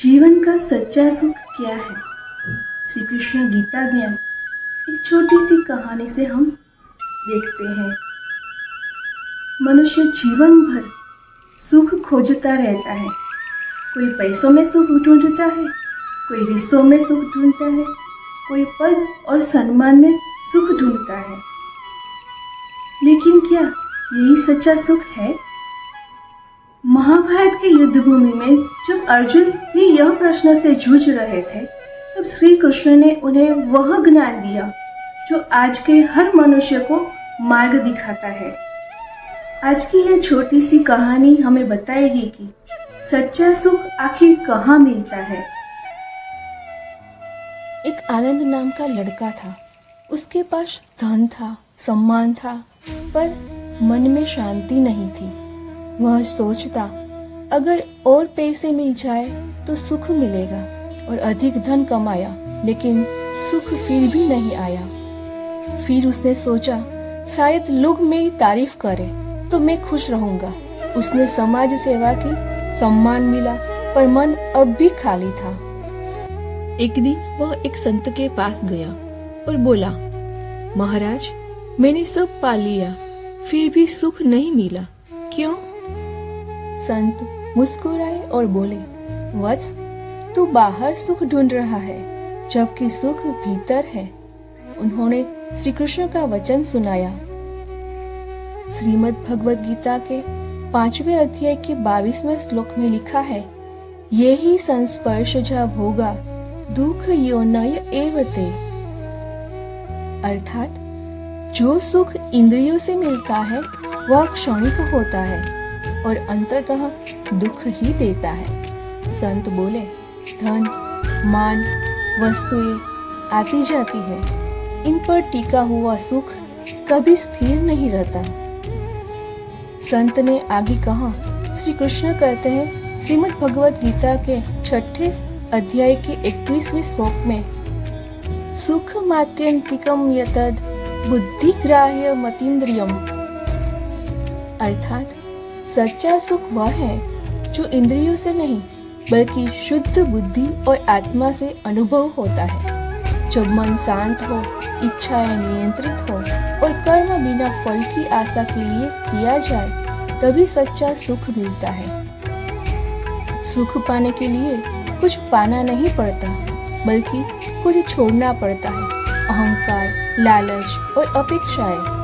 जीवन का सच्चा सुख क्या है? श्री कृष्ण गीता ज्ञान एक छोटी सी कहानी से हम देखते हैं। मनुष्य जीवन भर सुख खोजता रहता है। कोई पैसों में सुख ढूंढता है, कोई रिश्तों में सुख ढूंढता है, कोई पद और सम्मान में सुख ढूंढता है। लेकिन क्या यही सच्चा सुख है? महाभारत के युद्ध भूमि में जब अर्जुन भी यह प्रश्न से जूझ रहे थे, तब श्री कृष्ण ने उन्हें वह ज्ञान दिया जो आज के हर मनुष्य को मार्ग दिखाता है। आज की यह छोटी सी कहानी हमें बताएगी कि सच्चा सुख आखिर कहाँ मिलता है। एक आनंद नाम का लड़का था। उसके पास धन था, सम्मान था, पर मन में शांति नहीं थी। वह सोचता, अगर और पैसे मिल जाए तो सुख मिलेगा, और अधिक धन कमाया, लेकिन सुख फिर भी नहीं आया। फिर उसने सोचा, शायद लोग मेरी तारीफ करें तो मैं खुश रहूंगा। उसने समाज सेवा की, सम्मान मिला, पर मन अब भी खाली था। एक दिन वह एक संत के पास गया और बोला, महाराज, मैंने सब पा लिया, फिर भी सुख नहीं मिला, क्यों? संत मुस्कुराए और बोले, वत्स, तू बाहर सुख ढूंढ रहा है, जबकि सुख भीतर है। उन्होंने श्री कृष्ण का वचन सुनाया। श्रीमद् भगवद गीता के 5वें अध्याय के 22वें श्लोक में लिखा है, ये ही संस्पर्श जा भोगा दुख योनय एवते। अर्थात जो सुख इंद्रियों से मिलता है वह क्षणिक होता है और अंततः दुख ही देता है। संत बोले, धन, मान, वस्तुएं आती जाती है, इन पर टिका हुआ सुख कभी स्थिर नहीं रहता। संत ने आगे कहा, श्री कृष्ण कहते हैं श्रीमद् भगवद गीता के 6ठे अध्याय के 21वें श्लोक में, सुख मात्यंतिकम यतद बुद्धिग्राह्य मतीन्द्रियम। अर्थात सच्चा सुख वह है जो इंद्रियों से नहीं बल्कि शुद्ध बुद्धि और आत्मा से अनुभव होता है। जब मन शांत हो, इच्छाएं नियंत्रित हो और कर्म बिना फल की आशा के लिए किया जाए, तभी सच्चा सुख मिलता है। सुख पाने के लिए कुछ पाना नहीं पड़ता, बल्कि कुछ छोड़ना पड़ता है, अहंकार, लालच और अपेक्षाएं।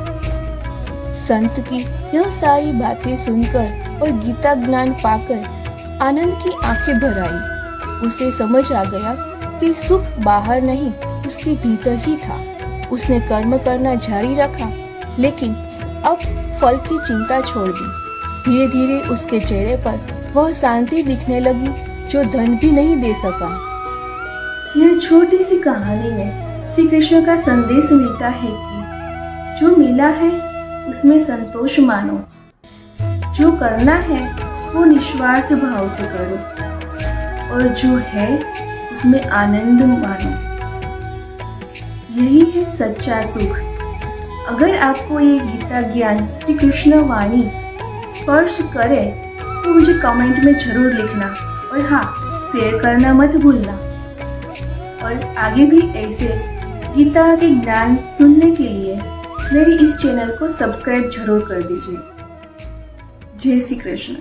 संत की यह सारी बातें सुनकर और गीता ज्ञान पाकर आनंद की आंखें भर आई। उसे समझ आ गया कि सुख बाहर नहीं, उसके भीतर ही था। उसने कर्म करना जारी रखा, लेकिन अब फल की चिंता छोड़ दी। धीरे धीरे उसके चेहरे पर वह शांति दिखने लगी जो धन भी नहीं दे सका। यह छोटी सी कहानी में श्री कृष्ण का संदेश मिलता है कि जो मिला है उसमें संतोष मानो, जो करना है वो निस्वार्थ भाव से करो, और जो है उसमें आनंद मानो। यही है सच्चा सुख। अगर आपको ये गीता ज्ञान श्री कृष्ण वाणी स्पर्श करे तो मुझे कमेंट में जरूर लिखना, और हाँ, शेयर करना मत भूलना। और आगे भी ऐसे गीता के ज्ञान सुनने के लिए मेरे इस चैनल को सब्सक्राइब जरूर कर दीजिए। जय श्री कृष्ण।